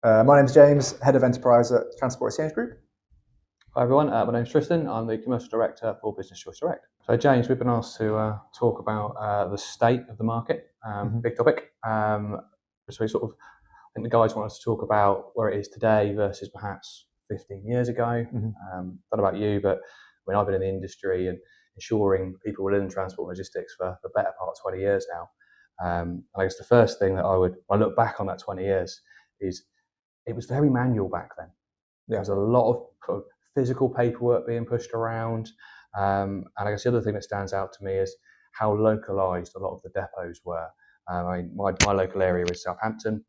My name's James, Head of Enterprise at Transport Exchange Group. Hi everyone, my name's Tristan. I'm the Commercial Director for Business Choice Direct. So James, we've been asked to talk about the state of the market, big topic. So we sort of, I think the guys want us to talk about where it is today versus perhaps 15 years ago. Don't know about you, but when I've been in the industry and ensuring people within transport and logistics for the better part of 20 years now. And I guess the first thing that when I look back on that 20 years is it was very manual back then. There was a lot of physical paperwork being pushed around. And I guess the other thing that stands out to me is how localised a lot of the depots were. My local area is Southampton,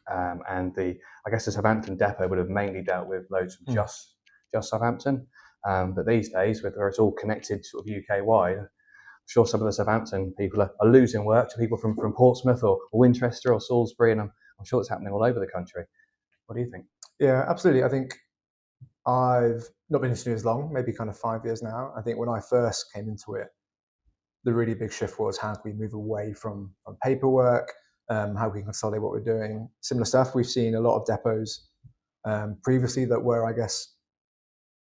and I guess the Southampton depot would have mainly dealt with loads from just Southampton. But these days, where it's all connected sort of UK wide, I'm sure some of the Southampton people are losing work to people from Portsmouth or Winchester or Salisbury, and I'm sure it's happening all over the country. What do you think? Yeah, absolutely. I think I've not been in the industry as long, maybe kind of 5 years now. I think when I first came into it, the really big shift was how can we move away from paperwork, how we can consolidate what we're doing. Similar stuff. We've seen a lot of depots previously that were, I guess,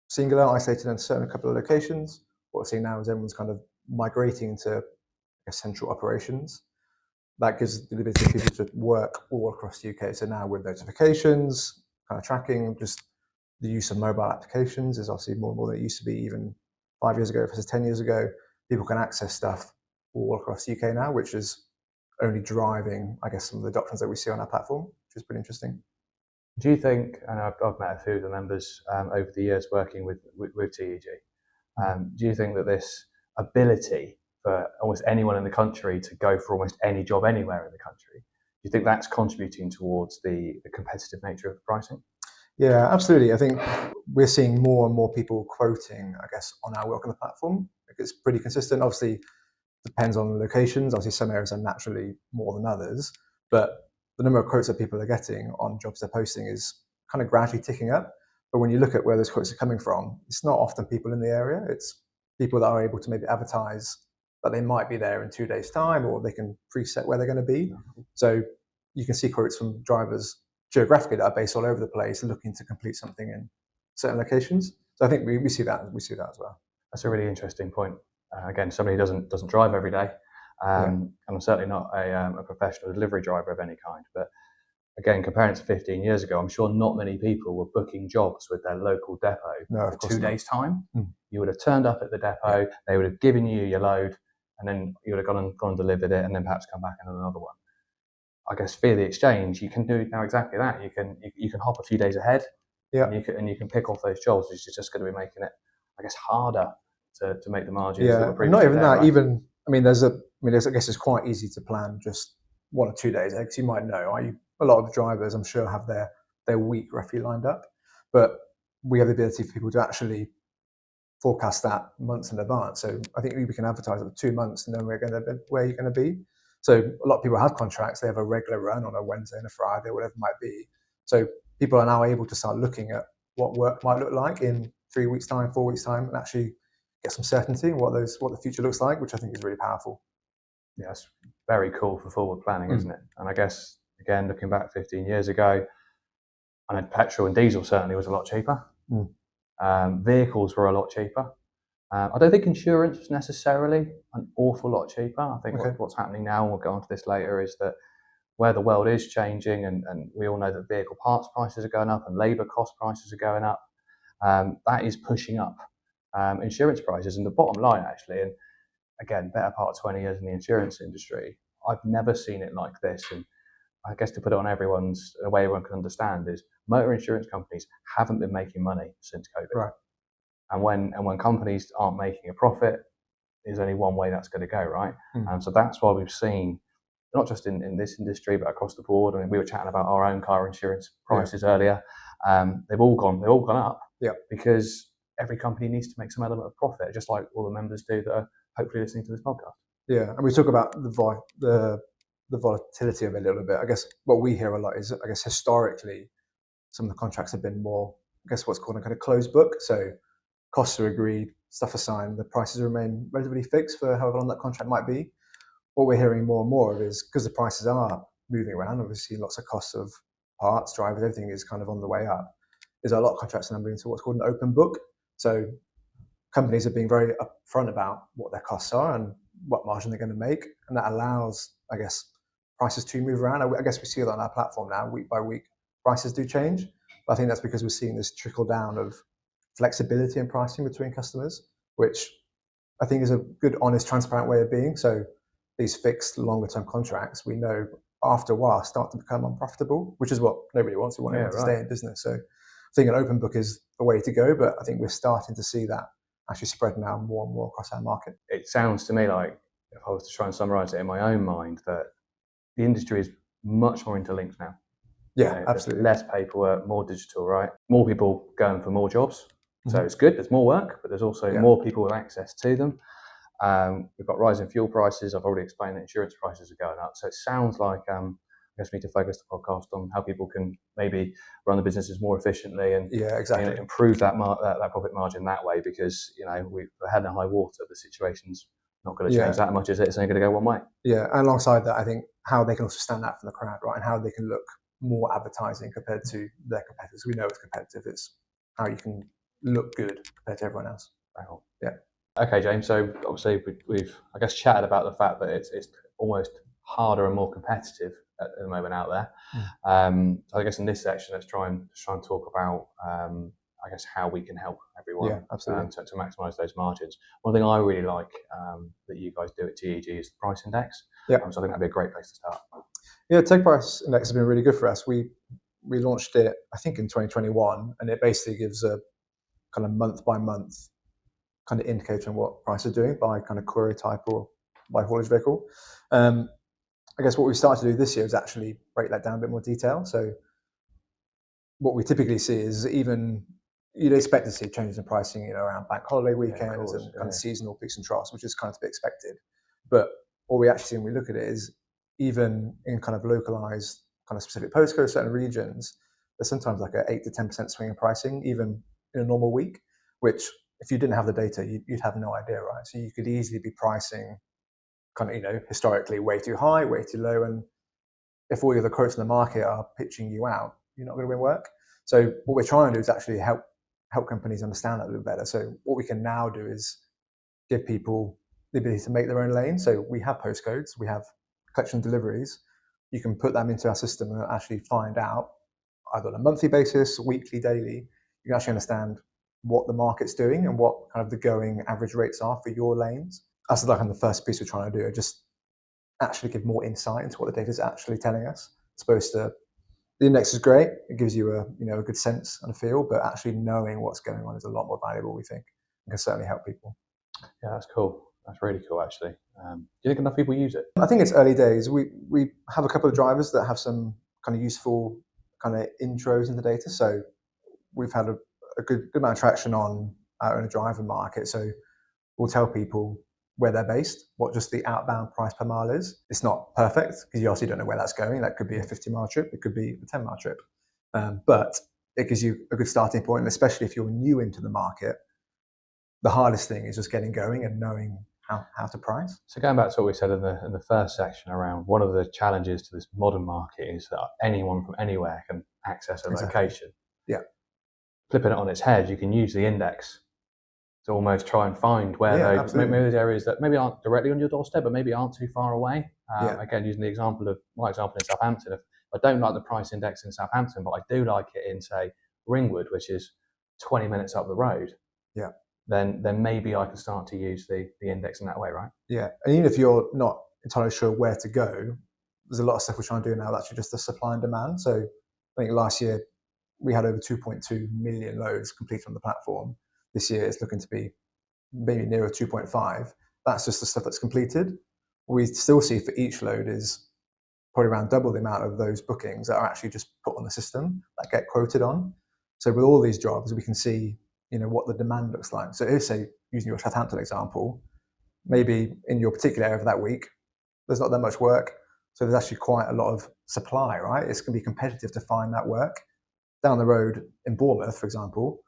singular, isolated in a couple of locations. What we're seeing now is everyone's kind of migrating to central operations. That gives the ability for people to work all across the UK. So now with notifications, kind of tracking, just the use of mobile applications is obviously more and more than it used to be even 5 years ago versus 10 years ago. People can access stuff all across the UK now, which is only driving, I guess, some of the doctrines that we see on our platform, which is pretty interesting. Do you think, and I've met a few of the members over the years working with TEG, do you think that this ability for almost anyone in the country to go for almost any job anywhere in the country, do you think that's contributing towards the competitive nature of pricing? Yeah, absolutely. I think we're seeing more and more people quoting, I guess, on our work on the platform. It's pretty consistent. Obviously, depends on the locations. Obviously, some areas are naturally more than others, but the number of quotes that people are getting on jobs they're posting is kind of gradually ticking up. But when you look at where those quotes are coming from, it's not often people in the area. It's people that are able to maybe advertise that they might be there in 2 days' time, or they can preset where they're going to be. So you can see quotes from drivers geographically that are based all over the place, looking to complete something in certain locations. So I think we see that as well. That's a really interesting point. Again, somebody who doesn't drive every day, and I'm certainly not a professional delivery driver of any kind. But again, comparing it to 15 years ago, I'm sure not many people were booking jobs with their local depot for 2 days' time. You would have turned up at the depot, they would have given you your load, and then you would have gone and delivered it, and then perhaps come back and another one. I guess via the exchange, you can do now exactly that. You can hop a few days ahead, and you can pick off those jobs, which is just going to be making it, I guess, harder to make the margins. Yeah, that were previously not even there, that. Right? Even I guess it's quite easy to plan just 1 or 2 days ahead, because you might know. A lot of drivers, I'm sure, have their week roughly lined up, but we have the ability for people to actually forecast that months in advance. So I think we can advertise it for 2 months and know where you're going to be. So a lot of people have contracts. They have a regular run on a Wednesday and a Friday, whatever it might be. So people are now able to start looking at what work might look like in 3 weeks' time, 4 weeks' time, and actually get some certainty in what the future looks like, which I think is really powerful. Yeah, it's very cool for forward planning, isn't it? And I guess, again, looking back 15 years ago, I know petrol and diesel certainly was a lot cheaper. Vehicles were a lot cheaper. I don't think insurance was necessarily an awful lot cheaper. I think what's happening now, and we'll go on to this later, is that where the world is changing, and we all know that vehicle parts prices are going up and labour cost prices are going up, that is pushing up insurance prices. And the bottom line, actually, and again, better part of 20 years in the insurance industry, I've never seen it like this. And I guess to put it on a way everyone can understand, is motor insurance companies haven't been making money since COVID. Right. And when companies aren't making a profit, there's only one way that's going to go, right? And so that's why we've seen, not just in this industry, but across the board. I mean, we were chatting about our own car insurance prices earlier. They've all gone up. Yeah. Because every company needs to make some element of profit, just like all the members do that are hopefully listening to this podcast. Yeah, and we talk about the volatility of it a little bit. I guess what we hear a lot is, I guess, historically, some of the contracts have been more, I guess, what's called a kind of closed book. So costs are agreed, stuff assigned, the prices remain relatively fixed for however long that contract might be. What we're hearing more and more of is, because the prices are moving around, obviously lots of costs of parts, drivers, everything is kind of on the way up, is a lot of contracts are now moving to what's called an open book. So companies are being very upfront about what their costs are and what margin they're going to make, and that allows, I guess, prices to move around. I guess we see it on our platform now, week by week, prices do change. But I think that's because we're seeing this trickle down of flexibility in pricing between customers, which I think is a good, honest, transparent way of being. So these fixed longer term contracts, we know after a while start to become unprofitable, which is what nobody wants. We want everyone to stay in business. So I think an open book is the way to go, but I think we're starting to see that actually spread now more and more across our market. It sounds to me like, if I was to try and summarize it in my own mind, that the industry is much more interlinked now. Yeah, absolutely. Less paperwork, more digital, right? More people going for more jobs. So it's good, there's more work, but there's also more people with access to them. We've got rising fuel prices. I've already explained that insurance prices are going up. So it sounds like I guess we need to focus the podcast on how people can maybe run the businesses more efficiently and improve that profit margin that way, because we've had a high water. The situation's not going to change that much, is it? It's only going to go one way. Yeah, and alongside that, I think how they can also stand out from the crowd, right, and how they can look more advertising compared to their competitors. We know it's competitive. It's how you can look good compared to everyone else. Yeah. Okay, James. So obviously we've I guess chatted about the fact that it's almost harder and more competitive at the moment out there. So I guess in this section, let's try and talk about I guess how we can help everyone to maximise those margins. One thing I really like that you guys do at TEG is the price index. So I think that'd be a great place to start. Yeah, TEG price index has been really good for us. We launched it, I think, in 2021, and it basically gives a kind of month by month kind of indicator on what price is doing by kind of courier type or by haulage vehicle. I guess what we started to do this year is actually break that down in a bit more detail. So what we typically see is, even you'd expect to see changes in pricing, around bank holiday weekends and kind of seasonal peaks and troughs, which is kind of to be expected. But what we actually see when we look at it is, even in kind of localized kind of specific postcodes, certain regions, there's sometimes like a 8 to 10% swing in pricing, even in a normal week, which if you didn't have the data, you'd have no idea, right? So you could easily be pricing kind of, historically way too high, way too low. And if all the other quotes in the market are pitching you out, you're not going to win work. So what we're trying to do is actually help companies understand that a little better. So what we can now do is give people the ability to make their own lane. So we have postcodes, we have collection deliveries. You can put them into our system and actually find out, either on a monthly basis, weekly, daily. You can actually understand what the market's doing and what kind of the going average rates are for your lanes. That's like the first piece we're trying to do, just actually give more insight into what the data is actually telling us. As opposed to, the index is great, it gives you a good sense and a feel, but actually knowing what's going on is a lot more valuable, we think, and can certainly help people. Yeah, that's cool. That's really cool, actually. Do you think enough people use it? I think it's early days. We have a couple of drivers that have some kind of useful kind of intros into data. So we've had a good amount of traction on our own driver market. So we'll tell people where they're based, what just the outbound price per mile is. It's not perfect because you obviously don't know where that's going. That could be a 50-mile trip, it could be a 10-mile trip. But it gives you a good starting point, and especially if you're new into the market, the hardest thing is just getting going and knowing how to price. So going back to what we said in the first section around, one of the challenges to this modern market is that anyone from anywhere can access a location. Yeah. Flipping it on its head, you can use the index to almost try and find where maybe those areas that maybe aren't directly on your doorstep, but maybe aren't too far away. Again, using my example in Southampton, if I don't like the price index in Southampton, but I do like it in, say, Ringwood, which is 20 minutes up the road. Yeah. Then maybe I can start to use the index in that way, right? Yeah, and even if you're not entirely sure where to go, there's a lot of stuff we're trying to do now that's actually just the supply and demand. So I think last year we had over 2.2 million loads completed on the platform. This year it's looking to be maybe nearer 2.5. That's just the stuff that's completed. What we still see for each load is probably around double the amount of those bookings that are actually just put on the system, that get quoted on. So with all these jobs, we can see what the demand looks like. So if, say, using your Southampton example, maybe in your particular area for that week, there's not that much work. So there's actually quite a lot of supply, right? It's going to be competitive to find that work. Down the road in Bournemouth, for example,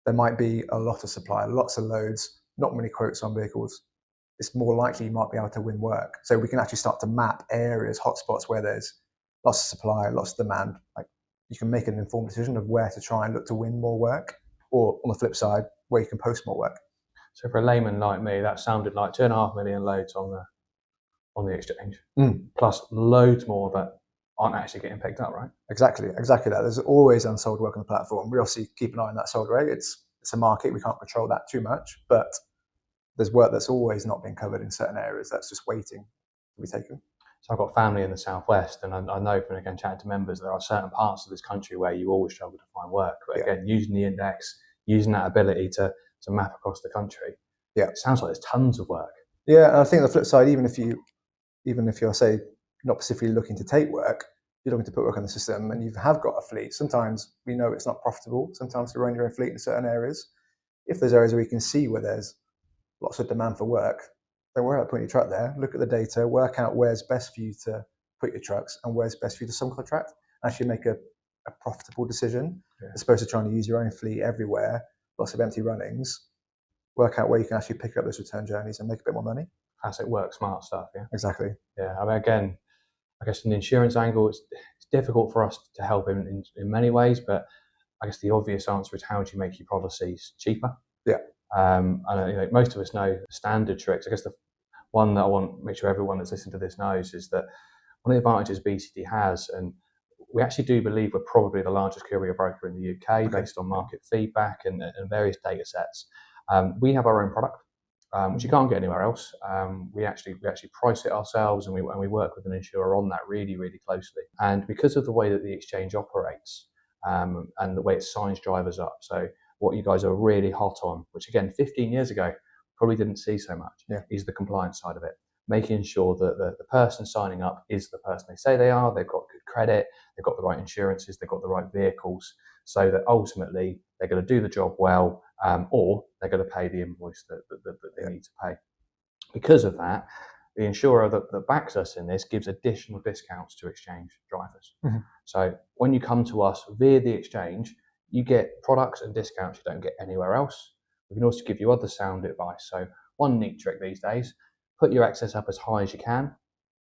there might be a lot of supply, lots of loads, not many quotes on vehicles. It's more likely you might be able to win work. So we can actually start to map areas, hotspots where there's lots of supply, lots of demand, like you can make an informed decision of where to try and look to win more work, or on the flip side, where you can post more work. So for a layman like me, that sounded like 2.5 million loads on the exchange, plus loads more that aren't actually getting picked up, right? Exactly that. There's always unsold work on the platform. We obviously keep an eye on that sold rate. It's a market, we can't control that too much, but there's work that's always not been covered in certain areas that's just waiting to be taken. So I've got family in the southwest, and I know from again chatting to members, there are certain parts of this country where you always struggle to find work. But again, using the index, using that ability to map across the country, it sounds like there's tons of work. Yeah, and I think the flip side, even if you're say not specifically looking to take work, you're looking to put work on the system, and you have got a fleet. Sometimes we know it's not profitable. Sometimes to run your own fleet in certain areas. If there's areas where you can see where there's lots of demand for work, don't worry about putting your truck there. Look at the data, work out where's best for you to put your trucks and where's best for you to subcontract. Actually make a profitable decision, as opposed to trying to use your own fleet everywhere, lots of empty runnings. Work out where you can actually pick up those return journeys and make a bit more money. Classic work smart stuff, yeah. Exactly. Yeah, I mean, again, I guess from the insurance angle, it's difficult for us to help in many ways, but I guess the obvious answer is, how do you make your policies cheaper? Yeah. And most of us know standard tricks. I guess the one that I want to make sure everyone that's listening to this knows is that one of the advantages BCD has, and we actually do believe we're probably the largest courier broker in the UK based on market feedback and various data sets. We have our own product, which you can't get anywhere else. We actually price it ourselves, and we work with an insurer on that really, really closely. And because of the way that the exchange operates, and the way it signs drivers up, so what you guys are really hot on, which again 15 years ago probably didn't see so much, is the compliance side of it. Making sure that the person signing up is the person they say they are, they've got good credit, they've got the right insurances, they've got the right vehicles, so that ultimately they're going to do the job well, or they're going to pay the invoice that they need to pay. Because of that, the insurer that backs us in this gives additional discounts to exchange drivers. So when you come to us via the exchange, you get products and discounts you don't get anywhere else. We can also give you other sound advice. So one neat trick these days: put your excess up as high as you can,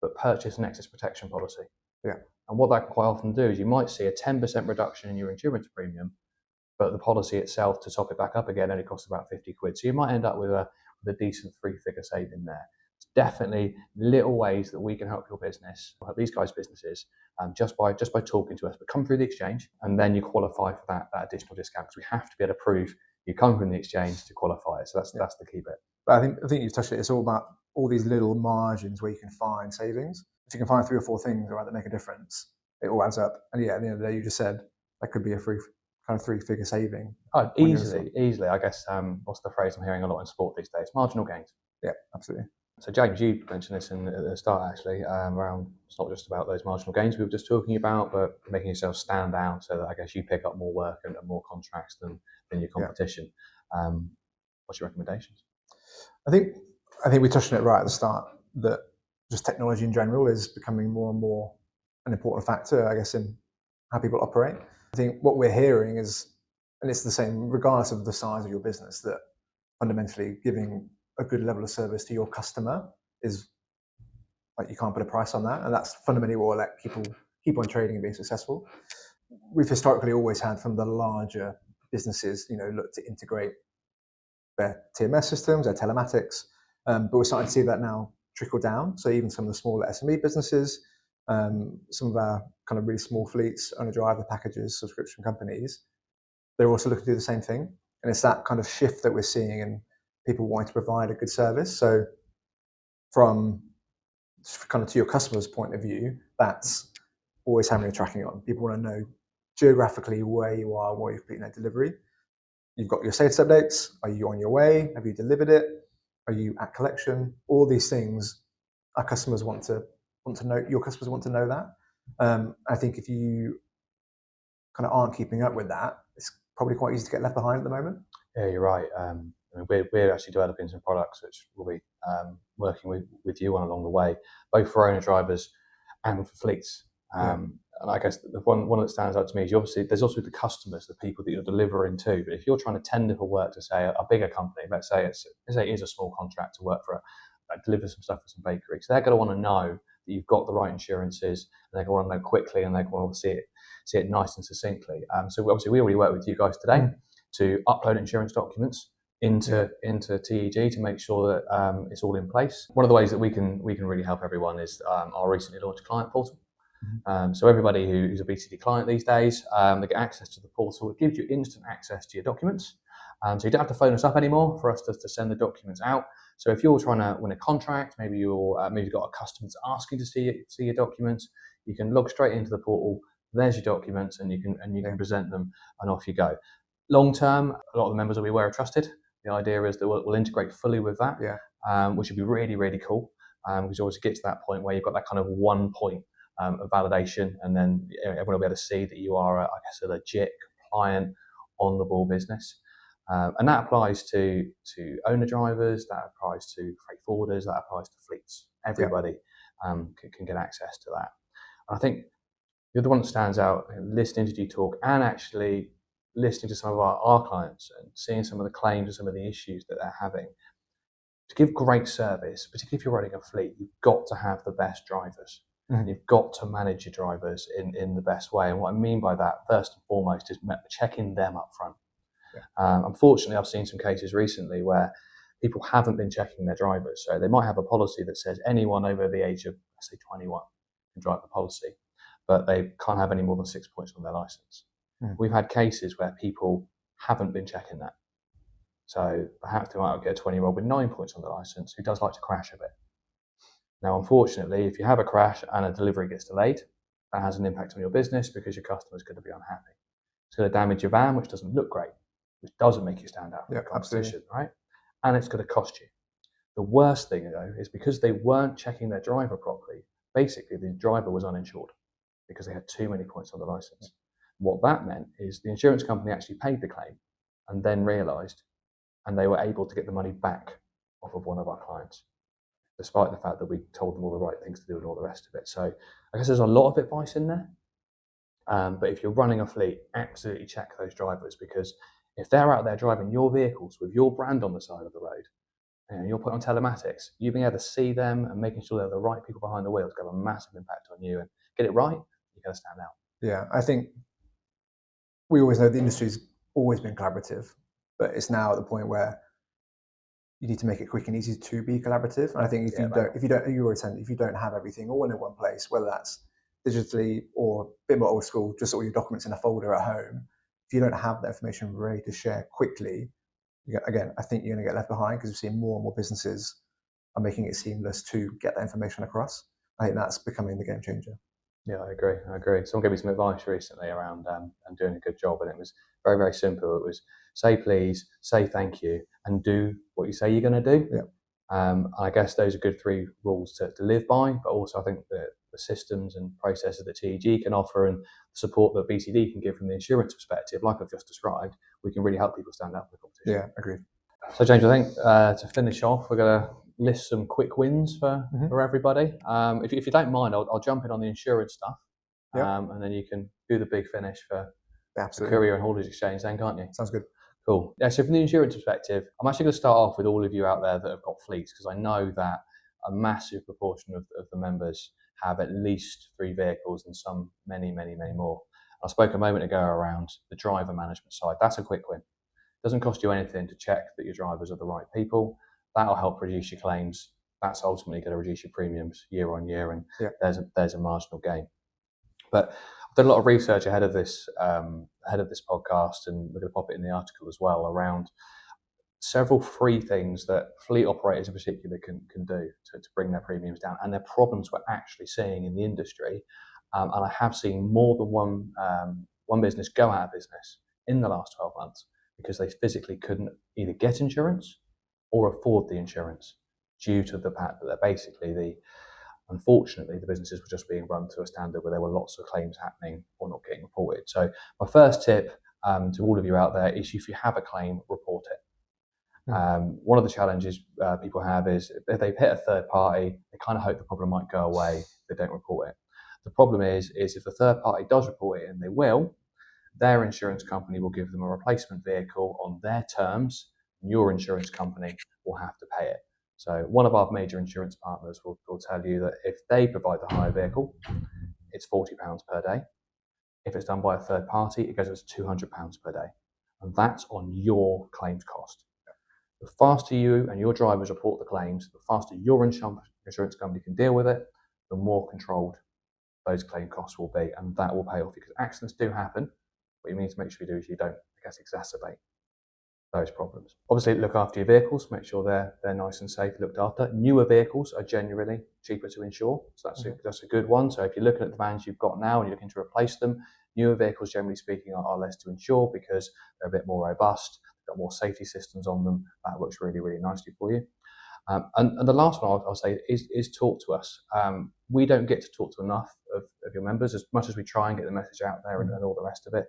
but purchase an excess protection policy. And what that can quite often do is you might see a 10% reduction in your insurance premium, but the policy itself, to top it back up again, only costs about 50 quid. So you might end up with a decent 3-figure saving there. It's definitely little ways that we can help your business, help these guys' businesses, just by talking to us. But come through the exchange, and then you qualify for that additional discount, because we have to be able to prove you come from the exchange to qualify it. So that's the key bit. But I think you've touched it. It's all about all these little margins where you can find savings. If you can find 3 or 4 things that make a difference, it all adds up. And at the end of the day, you just said that could be a free kind of 3-figure saving. Oh, easily. I guess what's the phrase I'm hearing a lot in sport these days? Marginal gains. Yeah, absolutely. So James, you mentioned this at the start actually, around, it's not just about those marginal gains we were just talking about, but making yourself stand out so that I guess you pick up more work and more contracts than your competition. What's your recommendations? I think we touched on it right at the start, that just technology in general is becoming more and more an important factor, I guess, in how people operate. I think what we're hearing is, and it's the same regardless of the size of your business, that fundamentally giving a good level of service to your customer is, like, you can't put a price on that, and that's fundamentally what will let people keep on trading and being successful. We've historically always had, from the larger businesses, look to integrate their TMS systems, their telematics, but we're starting to see that now trickle down. So even some of the smaller SME businesses, some of our kind of really small fleets, owner-driver packages, subscription companies, they're also looking to do the same thing. And it's that kind of shift that we're seeing in people wanting to provide a good service. So from kind of to your customer's point of view, that's always having your tracking on. People want to know geographically where you are, where you're completing that delivery. You've got your status updates. Are you on your way? Have you delivered it? Are you at collection? All these things our customers want to know. Your customers want to know that. I think if you kind of aren't keeping up with that, it's probably quite easy to get left behind at the moment. Yeah, you're right. I mean, we're actually developing some products which we'll be working with you on along the way, both for owner drivers and for fleets. And I guess the one that stands out to me is, there's also the customers, the people that you're delivering to. But if you're trying to tender for work to, say, a bigger company, let's say it is a small contract to work for deliver some stuff for some bakeries, they're going to want to know that you've got the right insurances, and they're going to want to know quickly, and they're going to want to see it. see it nice and succinctly. So obviously we already work with you guys today to upload insurance documents into TEG to make sure that it's all in place. One of the ways that we can really help everyone is our recently launched client portal. So everybody who's a BCD client these days, they get access to the portal. It gives you instant access to your documents. So you don't have to phone us up anymore for us to send the documents out. So if you're trying to win a contract, maybe you've got a customer that's asking to see your documents, you can log straight into the portal. There's your documents, and you can present them, and off you go. Long term, a lot of the members will be Aware Trusted. The idea is that we'll integrate fully with that, which would be really, really cool. Because you always get to that point where you've got that kind of one point of validation, and then everyone will be able to see that you are, a legit, compliant, on the ball business. And that applies to owner drivers, that applies to freight forwarders, that applies to fleets. Everybody can get access to that. And I think you're the one that stands out, listening to you talk and actually listening to some of our clients and seeing some of the claims and some of the issues that they're having. To give great service, particularly if you're running a fleet, you've got to have the best drivers. You've got to manage your drivers in the best way. And what I mean by that, first and foremost, is checking them up front. Unfortunately, I've seen some cases recently where people haven't been checking their drivers. So they might have a policy that says anyone over the age of, let's say, 21 can drive the policy, but they can't have any more than 6 points on their license. We've had cases where people haven't been checking that. So perhaps they might get a 20-year-old with 9 points on the license who does like to crash a bit. Now, unfortunately, if you have a crash and a delivery gets delayed, that has an impact on your business because your customer's going to be unhappy. It's going to damage your van, which doesn't look great, which doesn't make you stand out from the competition, right? And it's going to cost you. The worst thing, though, is because they weren't checking their driver properly, basically the driver was uninsured because they had too many points on the license. What that meant is the insurance company actually paid the claim and then realised, and they were able to get the money back off of one of our clients, despite the fact that we told them all the right things to do and all the rest of it. So I guess there's a lot of advice in there. But if you're running a fleet, absolutely check those drivers, because if they're out there driving your vehicles with your brand on the side of the road, and you're put on telematics, you being able to see them and making sure they're the right people behind the wheel is going to have a massive impact on you. And get it right, you're going to stand out. Yeah, I think we always know the industry's always been collaborative, but it's now at the point where you need to make it quick and easy to be collaborative. And I think if you don't have everything all in one place, whether that's digitally or a bit more old school, just all your documents in a folder at home, if you don't have that information ready to share quickly, again, I think you're going to get left behind, because we're seeing more and more businesses are making it seamless to get that information across. I think that's becoming the game changer. Yeah, I agree. Someone gave me some advice recently around and doing a good job, and it was very, very simple. It was say please, say thank you, and do what you say you're going to do. I guess those are good 3 rules to live by, but also I think that the systems and processes that TEG can offer and the support that BCD can give from the insurance perspective, like I've just described, we can really help people stand out for the competition. Yeah, agreed. So James, I think to finish off, we're going to list some quick wins for everybody. If you don't mind, I'll jump in on the insurance stuff, and then you can do the big finish for the Courier and Haulage Exchange then, can't you? Sounds good. Cool. Yeah, so from the insurance perspective, I'm actually going to start off with all of you out there that have got fleets, because I know that a massive proportion of the members have at least 3 vehicles and some many, many, many more. I spoke a moment ago around the driver management side. That's a quick win. It doesn't cost you anything to check that your drivers are the right people. That'll help reduce your claims. That's ultimately going to reduce your premiums year on year, and there's a marginal gain. But I've done a lot of research ahead of this podcast, and we're going to pop it in the article as well, around several free things that fleet operators in particular can do to bring their premiums down, and their problems we're actually seeing in the industry. And I have seen more than one business go out of business in the last 12 months because they physically couldn't either get insurance or afford the insurance due to the fact that they're unfortunately, the businesses were just being run to a standard where there were lots of claims happening or not getting reported. So my first tip to all of you out there is, if you have a claim, report it. One of the challenges people have is if they hit a third party, they kind of hope the problem might go away if they don't report it. The problem is if the third party does report it, and they will, their insurance company will give them a replacement vehicle on their terms, and your insurance company will have to pay it. So one of our major insurance partners will tell you that if they provide the hire vehicle, it's £40 per day. If it's done by a third party, it goes up to £200 per day. And that's on your claims cost. The faster you and your drivers report the claims, the faster your insurance company can deal with it, the more controlled those claim costs will be, and that will pay off, because accidents do happen. What you need to make sure you do is you don't, I guess, exacerbate those problems. Obviously, look after your vehicles, make sure they're nice and safe, looked after. Newer vehicles are generally cheaper to insure, so that's a good one. So if you're looking at the vans you've got now and you're looking to replace them, newer vehicles, generally speaking, are less to insure because they're a bit more robust, got more safety systems on them. That works really, really nicely for you. And the last one I'll say is talk to us. We don't get to talk to enough of your members, as much as we try and get the message out there and all the rest of it.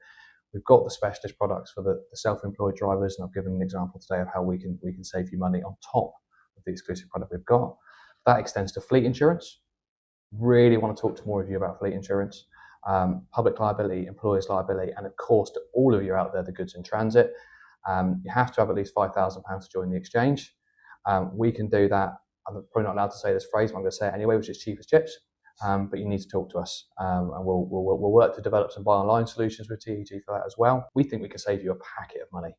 We've got the specialist products for the self-employed drivers, and I've given an example today of how we can save you money on top of the exclusive product we've got. That extends to fleet insurance. Really want to talk to more of you about fleet insurance, public liability, employers' liability, and of course to all of you out there, the goods in transit. You have to have at least £5,000 to join the exchange. We can do that. I'm probably not allowed to say this phrase, but I'm going to say it anyway, which is cheap as chips. But you need to talk to us, and we'll work to develop some buy online solutions with TEG for that as well. We think we can save you a packet of money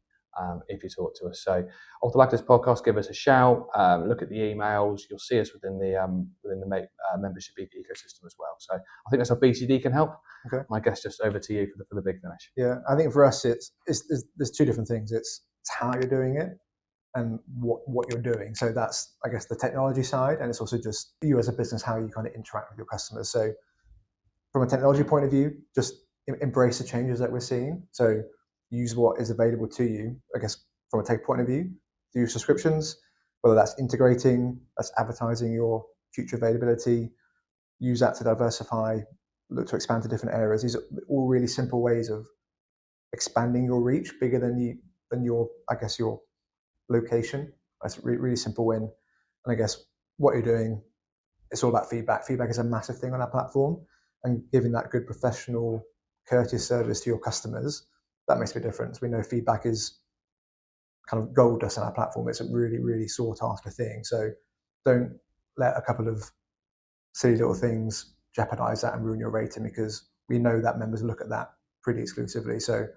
if you talk to us. So off the back of this podcast, give us a shout. Look at the emails. You'll see us within the membership ecosystem as well. So I think that's how BCD can help. Okay. I guess just over to you for the big finish. Yeah, I think for us, there's two different things. It's how you're doing it and what you're doing. So that's, I guess, the technology side, and it's also just you as a business, how you kind of interact with your customers. So from a technology point of view, just embrace the changes that we're seeing. So use what is available to you, I guess, from a tech point of view. Do subscriptions, whether that's integrating, that's advertising your future availability. Use that to diversify, look to expand to different areas. These are all really simple ways of expanding your reach bigger than your, I guess, your location. That's a really simple win. And I guess what you're doing, it's all about feedback. Feedback is a massive thing on our platform, and giving that good professional, courteous service to your customers, that makes a big difference. We know feedback is kind of gold dust on our platform. It's a really, really sought after thing. So don't let a couple of silly little things jeopardize that and ruin your rating, because we know that members look at that pretty exclusively. So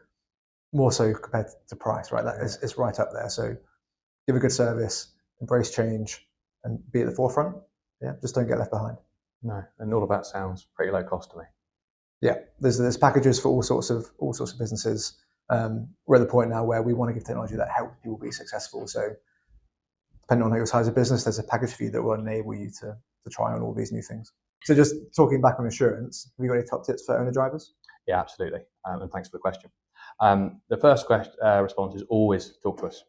more so compared to price, right? That is, it's right up there. So give a good service, embrace change, and be at the forefront. Yeah, just don't get left behind. No, and all of that sounds pretty low cost to me. Yeah, there's packages for all sorts of businesses. We're at the point now where we want to give technology that helps people be successful. So depending on your size of business, there's a package for you that will enable you to try on all these new things. So just talking back on insurance, have you got any top tips for owner drivers? Yeah, absolutely. And thanks for the question. The first response is always talk to us.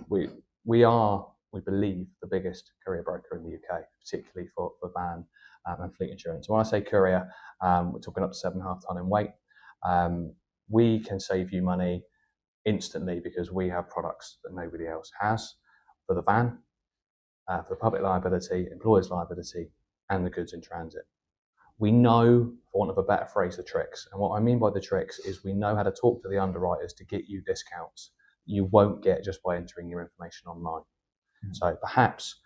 We believe, the biggest courier broker in the UK, particularly for van and fleet insurance. When I say courier, we're talking up to 7.5 tonne in weight. We can save you money instantly because we have products that nobody else has for the van, for the public liability, employer's liability, and the goods in transit. We know, for want of a better phrase, the tricks. And what I mean by the tricks is we know how to talk to the underwriters to get you discounts you won't get just by entering your information online. So perhaps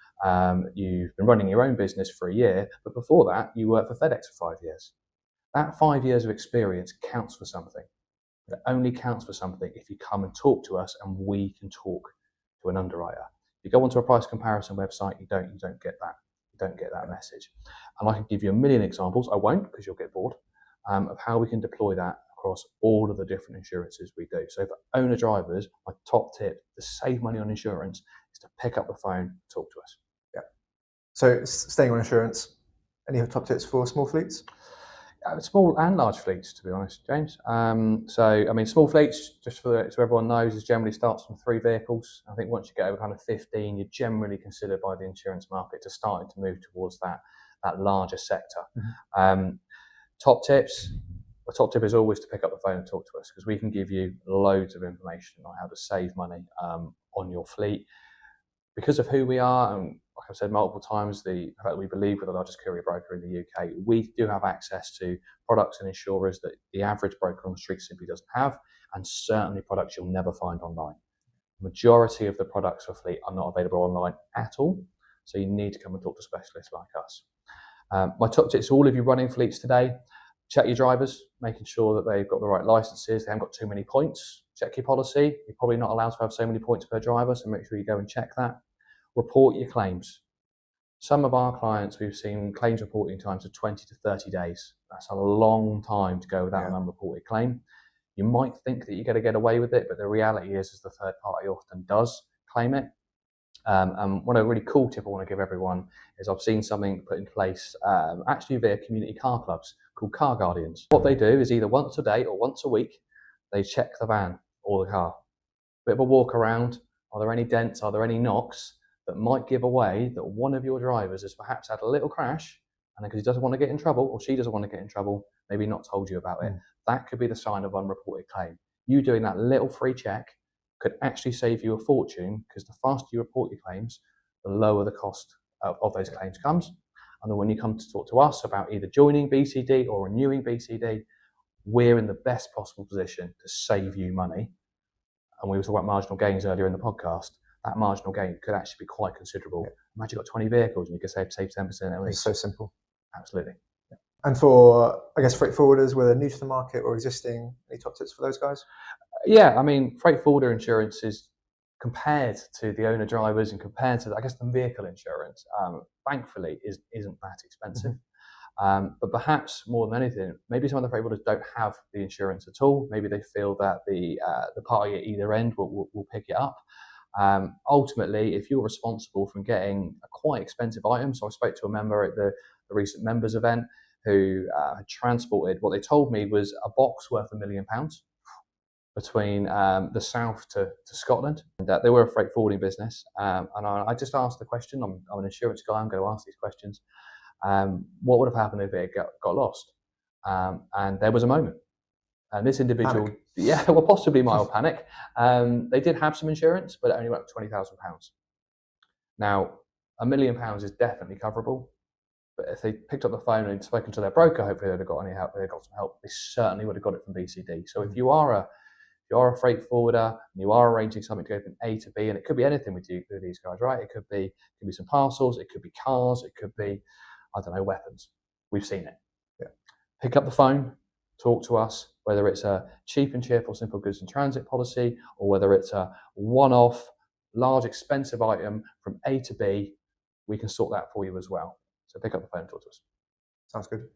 you've been running your own business for a year, but before that you worked for FedEx for 5 years. That 5 years of experience counts for something. It only counts for something if you come and talk to us and we can talk to an underwriter. If you go onto a price comparison website, you don't get that. You don't get that message. And I can give you a million examples, I won't because you'll get bored, of how we can deploy that across all of the different insurances we do. So for owner drivers, my top tip to save money on insurance is to pick up the phone and talk to us. Yeah. So staying on insurance, any top tips for small fleets? Small and large fleets, to be honest, James. So, I mean, small fleets, just so everyone knows, is generally starts from 3 vehicles. I think once you get over kind of 15, you're generally considered by the insurance market to starting to move towards that larger sector. Mm-hmm. Top tips. The top tip is always to pick up the phone and talk to us, because we can give you loads of information on how to save money on your fleet. Because of who we are, and like I've said multiple times, the fact that we believe we're the largest courier broker in the UK, we do have access to products and insurers that the average broker on the street simply doesn't have, and certainly products you'll never find online. The majority of the products for fleet are not available online at all, so you need to come and talk to specialists like us. My top tips to all of you running fleets today: Check your drivers, making sure that they've got the right licenses, they haven't got too many points. Check your policy. You're probably not allowed to have so many points per driver, so make sure you go and check that. Report your claims. Some of our clients, we've seen claims reporting times of 20 to 30 days. That's a long time to go without an unreported claim. You might think that you're going to get away with it, but the reality is the third party often does claim it. And one of the really cool tip I want to give everyone is I've seen something put in place actually via community car clubs called Car Guardians. What they do is either once a day or once a week, they check the van or the car. Bit of a walk around. Are there any dents? Are there any knocks that might give away that one of your drivers has perhaps had a little crash, and because he doesn't want to get in trouble or she doesn't want to get in trouble, maybe not told you about it? That could be the sign of unreported claim. You doing that little free check could actually save you a fortune, because the faster you report your claims, the lower the cost of those claims comes. And then when you come to talk to us about either joining BCD or renewing BCD, we're in the best possible position to save you money. And we were talking about marginal gains earlier in the podcast. That marginal gain could actually be quite considerable. Imagine you've got 20 vehicles and you could save 10% at least. It's so simple. Absolutely. And for, I guess, freight forwarders, whether they're new to the market or existing, any top tips for those guys? Yeah, I mean, freight forwarder insurance is, compared to the owner drivers and compared to, I guess, the vehicle insurance, thankfully, isn't that expensive. But perhaps more than anything, maybe some of the freight forwarders don't have the insurance at all. Maybe they feel that the party at either end will pick it up. Ultimately, if you're responsible for getting a quite expensive item, so I spoke to a member at the recent members event who had transported, what they told me was a box worth £1 million between the south to Scotland. And they were a freight forwarding business. And I just asked the question, I'm an insurance guy, I'm going to ask these questions. What would have happened if it got lost? And there was a moment. And this individual, panic. Well, possibly mild panic. They did have some insurance, but it only went up to £20,000. Now, £1 million is definitely coverable. But if they picked up the phone and spoken to their broker, hopefully they'd have got any help. They got some help. They certainly would have got it from BCD. So if you are a freight forwarder and you are arranging something to go from A to B, and it could be anything with these guys, right? It could be some parcels, it could be cars, it could be, I don't know, weapons. We've seen it. Pick up the phone, talk to us, whether it's a cheap and cheerful simple goods in transit policy, or whether it's a one-off large expensive item from A to B, we can sort that for you as well. So pick up the phone and talk to us. Sounds good.